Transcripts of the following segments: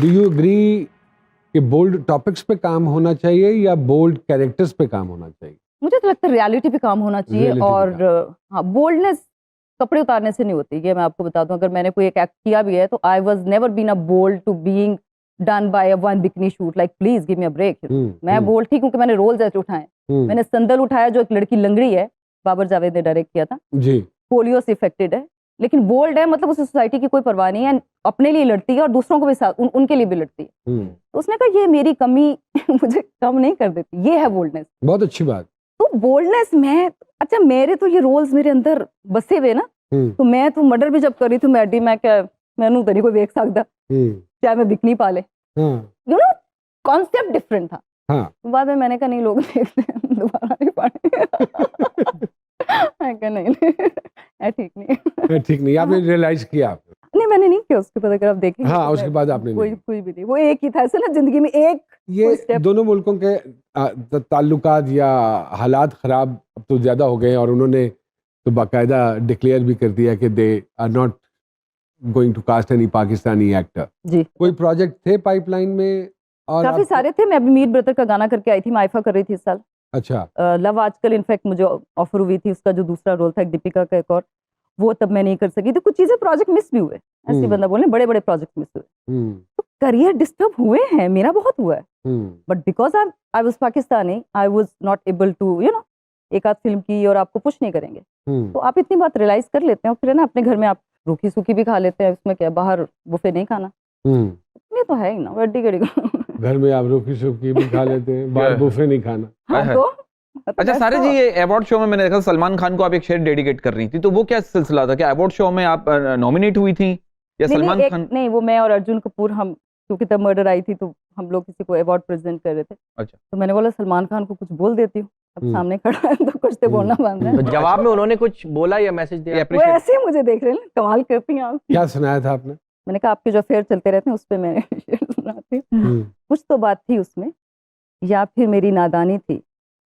Do you agree कि bold topics पे काम होना चाहिए या बोल्ड कैरेक्टर्स पे काम होना चाहिए? मुझे तो लगता है रियलिटी पे काम होना चाहिए। Reality पे और हाँ, बोल्डनेस कपड़े उतारने से नहीं होती। ये मैं आपको बता दूं, अगर मैंने कोई एक एक्ट किया भी है तो I was never been a bold to being done by a one bikini shoot, like please give me a break. मैं बोल्ड थी क्योंकि मैंने रोल्स ऐसे उठाए। मैंने संदल उठाया, जो एक लड़की लंगड़ी है, बाबर जावेद ने डायरेक्ट किया था जी, पोलियो से इफेक्टेड है, लेकिन बोल्ड है, मतलब उसे सोसाइटी की कोई परवाह नहीं है, अपने लिए लड़ती है और दूसरों को भी साथ उनके लिए भी लड़ती है। तो उसने कहा ये मेरी कमी मुझे कम नहीं कर देती, ये है बोल्डनेस। बहुत अच्छी बात। तो बोल्डनेस में अच्छा, मेरे तो ये रोल्स मेरे अंदर बसे हुए ना, तो मैं तो मर्डर भी जब कर रही थी मैडी, मैं क्या मैनू तो नहीं कोई देख सकता चाहे मैं बिकनी पाले, यू नो, कॉन्सेप्ट डिफरेंट था। बाद में मैंने कहा नहीं, लोग देखते हैं, दोबारा नहीं पढ़े। मैं कहा नहीं ठीक नहीं, ठीक नहीं, आपने रियलाइज किया? नहीं, मैंने नहीं किया उसके बाद, अगर आप देखेंगे। हाँ, उसके बाद आपने कोई भी नहीं, वो एक ही था ऐसे ना जिंदगी में एक। ये दोनों मुल्कों के ताल्लुकात या हालात खराब अब तो ज्यादा हो गए और उन्होंने तो बाकायदा डिक्लेयर भी कर दिया कि they are not going to cast any Pakistani actor. जी, कोई प्रोजेक्ट थे पाइपलाइन में? और काफी सारे थे। मैं अभी मीर ब्रदर का गाना करके आई थी, मैं आइफा कर रही थी इस साल। अच्छा, लव आजकल इनफैक्ट मुझे ऑफर हुई थी, उसका जो दूसरा रोल था एक दीपिका का एक और, वो तब मैं नहीं कर सकी। तो कुछ चीजें प्रोजेक्ट मिस भी हुए, ऐसे बंदा बोले, बड़े बड़े प्रोजेक्ट मिस हुए। तो करियर डिस्टर्ब हुए हैं, मेरा बहुत हुआ है, but because I was Pakistani, I was not able to, you know, एक आध फिल्म की और आपको पुश नहीं करेंगे। तो आप इतनी बात रियलाइज कर लेते हैं और फिर ना अपने घर में आप रूखी सूखी भी खा लेते हैं, उसमें क्या, बाहर बुफे नहीं खाना, ये तो है ही ना, वड्डी गड़ी। घर में आप रूखी सूखी भी खा लेते हैं, बाहर बुफे नहीं खाना। हाँ, तो अच्छा सारे जी, ये अवार्ड शो में मैंने देखा सलमान खान को आप एक शेर डेडिकेट कर रही थी, तो वो क्या सिलसिला था? क्या अवार्ड शो में आप नॉमिनेट हुई थी या सलमान खान? नहीं, वो मैं और अर्जुन कपूर, हम क्योंकि तब मर्डर आई थी तो हम लोग किसी को अवार्ड प्रेजेंट कर रहे थे। अच्छा, तो मैंने बोला सलमान खान को कुछ बोल देती हूँ, अब सामने खड़ा है तो कुछ तो बोलना बनता है। तो जवाब में उन्होंने कुछ बोला या मैसेज दिया? वो ऐसे ही मुझे देख रहे हैं, कमाल करती हैं आप। क्या सुनाया था आपने? मैंने कहा आपके जो अफेयर चलते रहते हैं उस पर मैं शेर सुनाती हूँ। कुछ तो बात थी उसमें, या फिर मेरी नादानी थी,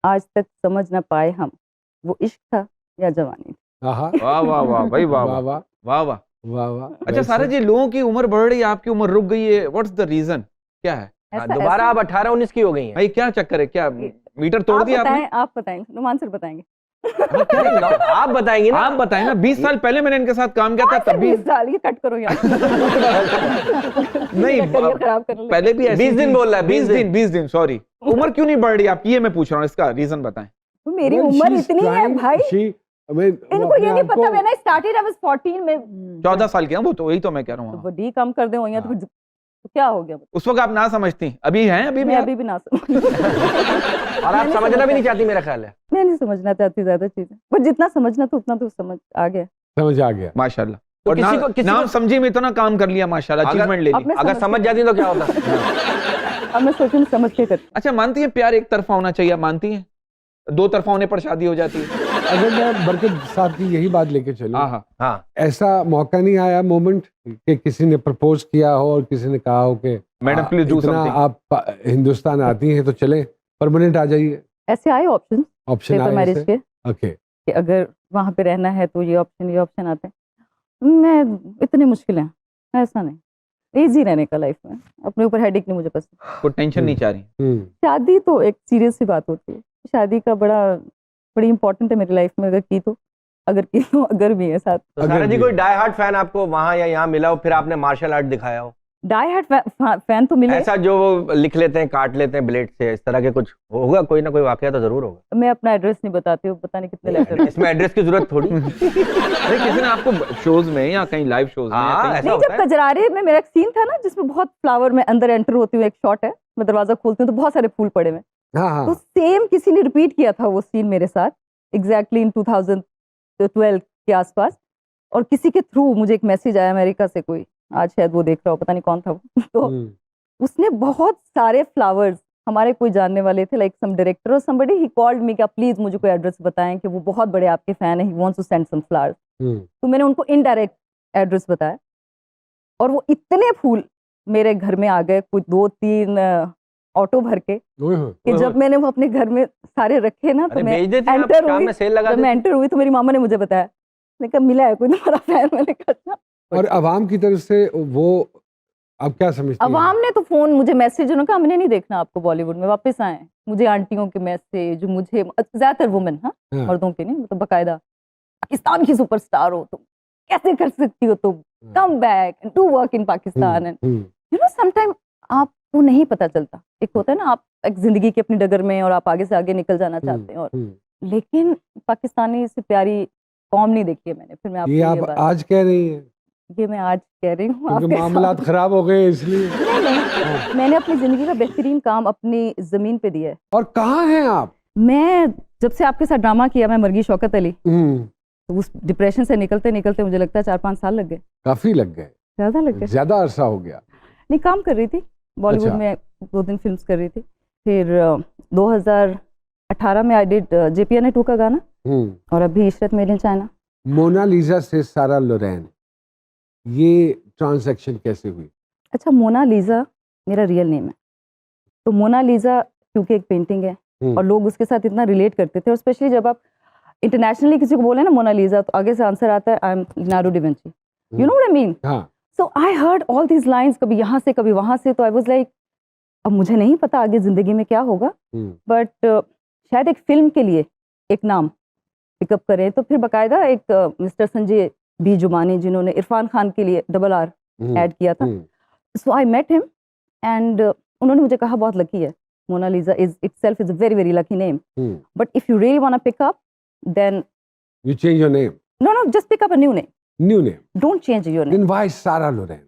आज तक समझ न पाए हम, वो इश्क था या जवानी। वाह वाह वाह भाई, वाह वाह वाह वाह वाह वाह। वाह। अच्छा सारे जी, लोगों की उम्र बढ़ रही है, आपकी उम्र रुक गई है, व्हाट्स द रीजन? क्या है? दोबारा आप 18-19 की हो गई हैं भाई, क्या चक्कर है? क्या मीटर तोड़ दिया आपने? आप बताएं, नुमान सर बताएंगे। आप बताएंगे ना, आप बताएं ना। 20 साल पहले मैंने इनके साथ काम किया था, तब भी 20 साल ये कट करो यार। नहीं, खराब करने पहले भी 20 दिन बोल रहा है, 20 दिन सॉरी। उम्र क्यों नहीं बढ़ रही आपकी, ये मैं पूछ रहा हूँ, इसका रीजन बताएं। तो मेरी उम्र इतनी है भाई, इनको ये नहीं पता। मैंने स्टार्टेड आई वाज 14 में, 14 साल के हैं वो, तो वही तो मैं कह रहा हूँ। तो डी कम कर दे वही, तो क्या हो गया? उस वक्त आप ना समझती, अभी हैं? अभी भी अभी भी ना समझ। और आप समझना भी नहीं चाहती, मेरा ख्याल है। मैं नहीं समझना चाहती ज्यादा चीजें, पर जितना समझना था उतना तो समझ आ गया। माशाल्लाह। तो और नाम समझी में इतना काम कर लिया माशाल्लाह, अचीवमेंट ले ली। अगर समझ जाती तो क्या होता? अब मैं सोचूं समझ के करती। अच्छा, मानती है प्यार एक तरफा होना चाहिए? मानती है दो तरफा होने पर शादी हो जाती है? अगर मैं बरकत साहब की यही बात लेके चलूं, हाँ, ऐसा मौका नहीं आया, मोमेंट कि किसी ने प्रपोज किया हो और किसी ने कहा हो कि मैडम प्लीज डू समथिंग, आप हिंदुस्तान आती हैं तो चलें, परमानेंट आ जाइए? ऐसे आए ऑप्शन आए मैरिज के, ओके, कि अगर वहां पे रहना है तो ये ऑप्शन आते हैं। मैं इतनी मुश्किल है, ऐसा नहीं, इजी रहने का लाइफ में, अपने ऊपर हेडेक नहीं मुझे पसंद, कोई टेंशन नहीं चाह रही। शादी तो एक सीरियस सी बात होती है, शादी का बड़ी इंपॉर्टेंट है मेरी लाइफ में, अगर भी है साथ। तो सारा जी, कोई डाई हार्ट फैन आपको वहां या यहाँ मिला हो, फिर आपने मार्शल आर्ट दिखाया हो? डाई हार्ट फैन तो मिले, ऐसा जो वो लिख लेते हैं, काट लेते हैं ब्लेड से, इस तरह के कुछ होगा? कोई ना कोई वाकया तो जरूर होगा। मैं अपना एड्रेस नहीं बताती हूँ, पता नहीं कितने लेटर। इसमें एड्रेस की जरूरत थोड़ी। नहीं, किसी ने आपको शोज में या कहीं लाइव शोज में नहीं, जब कजरारे में मेरा एक सीन था ना जिसमें बहुत फ्लावर में अंदर एंटर होती हूँ, एक शॉट है, मैं दरवाजा खोलती हूँ तो बहुत सारे फूल पड़े हुए, तो सेम किसी ने रिपीट किया था वो सीन मेरे साथ एग्जैक्टली इन 2012 के आसपास, और किसी के थ्रू मुझे एक मैसेज आया अमेरिका से, कोई आज शायद वो देख रहा हो, पता नहीं कौन था वो। तो उसने बहुत सारे फ्लावर्स, हमारे कोई जानने वाले थे, लाइक सम डायरेक्टर और समबडी, ही कॉल्ड मी, क्या प्लीज मुझे कोई एड्रेस बताएं कि वो बहुत बड़े आपके फैन है, he wants to send some flowers. तो मैंने उनको इनडायरेक्ट एड्रेस बताया और वो इतने फूल मेरे घर में आ गए, कुछ 2-3 ऑटो भर के, कि जब मैंने वो अपने घर में सारे रखे ना, तो मैं एंटर हुई तो मेरी मामा ने मुझे बताया, मैंने कहा मिला है कोई तुम्हारा फैन? मैंने कहा। और आवाम की तरफ से वो आप क्या समझती हैं? अवाम ने तो फोन मुझे मैसेज उन्होंने कहा हमने नहीं देखना आपको बॉलीवुड में, वापस आए। मुझे आंटियों के मैसेज, मुझे ज्यादातर वुमेन, हाँ हाँ, मर्दों के नहीं, मतलब बकायदा पाकिस्तान की सुपरस्टार हो तुम, कैसे कर सकती हो तुम, come back and do work in Pakistan and you know sometime आपको नहीं पता चलता। एक होता है ना आप एक जिंदगी की अपनी डगर में और आप आगे से आगे निकल जाना चाहते हैं, और लेकिन पाकिस्तानी से प्यारी कौम नहीं देखी है मैंने। फिर मैं आपको ये आप बात, आज कह रही हैं ये मैं आज कह रही हूँ क्योंकि आपके मामलात खराब हो गए इसलिए? नहीं, मैंने अपनी जिंदगी का बेहतरीन काम अपनी जमीन पे दिया है। और कहाँ हैं आप? मैं जब से आपके साथ ड्रामा किया, मैं मर गई शौकत अली, तो उस डिप्रेशन से निकलते निकलते मुझे लगता है 4-5 साल लग गए। काफी लग गए, ज्यादा लग गए, ज्यादा अरसा हो गया। नहीं काम कर रही थी बॉलीवुड अच्छा। में, 2 फिल्म्स कर रही थी। फिर 2018 में आई डिड JPNA 2 का गाना, और अभी Ishrat made in China. Monalisa से सारा लोरेन, ये ट्रांजैक्शन कैसे हुई? अच्छा, मोनालिसा मेरा रियल नेम है, तो मोनालिसा क्योंकि एक पेंटिंग है और लोग उसके साथ इतना रिलेट करते थे, और स्पेशली जब आप इंटरनेशनली किसी को बोले ना मोनालिसा, तो आगे से आंसर आता है I am Leonardo da Vinci, you know what I mean. हाँ, so I heard all these lines, कभी यहाँ से कभी वहां से, तो आई वाज लाइक अब मुझे नहीं पता आगे जिंदगी में क्या होगा, बट शायद एक फिल्म के लिए एक नाम पिकअप करें। तो फिर बाकायदा एक मिस्टर संजय बी जुमानी, जिन्होंने इरफान खान के लिए RRR ऐड किया था, so I met him and उन्होंने मुझे कहा बहुत लकी है, Monalisa is itself is a very very lucky name, but if you really want to pick up then you change your name, no just pick up a new name, don't change your name. then why Sarah Loren?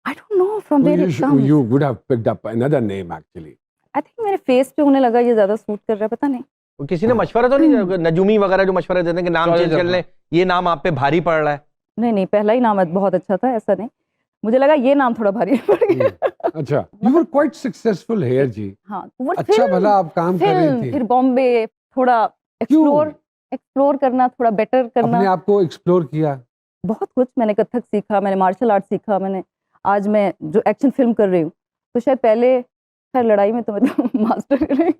I don't know from where it comes. You would have picked up another name actually. I think मेरे face पे उन्हें लगा ये ज्यादा suit कर रहा है, पता नहीं। वो किसी ने मशवरा तो नहीं, नजूमी वगैरह जो मशवरा देते हैं कि नाम चेंज कर लें, ये नाम आप पे भारी पड़ रहा है? नहीं, पहला ही नाम बहुत अच्छा था, ऐसा नहीं, मुझे लगा ये नाम थोड़ा भारी पड़ गया। अच्छा, you were quite successful here जी। हाँ, तो वो अच्छा भला आप काम कर रही थी। फिर बॉम्बे थोड़ा एक्सप्लोर करना, थोड़ा बेटर करना, अपने आप को एक्सप्लोर किया। बहुत कुछ मैंने कथक सीखा, मैंने मार्शल आर्ट सीखा, मैंने आज मैं जो एक्शन फिल्म कर रही हूँ, तो शायद पहले खैर लड़ाई में तो मतलब मास्टर रही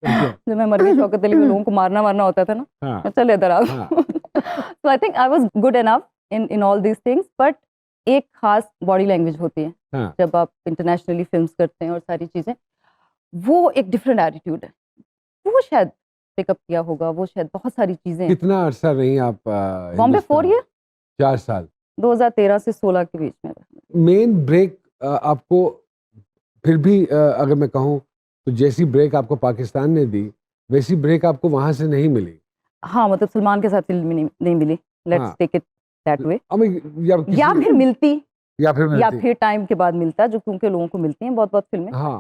जब मैं मर गई शौकत अली में लोगों को मारना होता था ना, हाँ, चल इधर आओ। तो I think I was good enough in all these things, but एक खास बॉडी लैंग्वेज होती है हाँ, जब आप इंटरनेशनली फिल्म्स करते हैं और सारी चीजें, वो एक डिफरेंट एटीट्यूड है, वो शायद पिकअप किया होगा, वो शायद बहुत सारी चीजें। कितना अरसा रही आप बॉम्बे? 4 ईयर, 4 साल, 2013 से 16 के बीच में। मेन ब्रेक आपको फिर भी अगर मैं कहूँ तो जैसी ब्रेक आपको पाकिस्तान ने दी वैसी ब्रेक आपको वहां से नहीं मिली? हाँ, मतलब सलमान के साथ फिल्म नहीं मिली, let's take it that way, या फिर मिलती, या फिर टाइम के बाद मिलता, जो क्योंकि लोगों को मिलती हैं बहुत फिल्में। हाँ,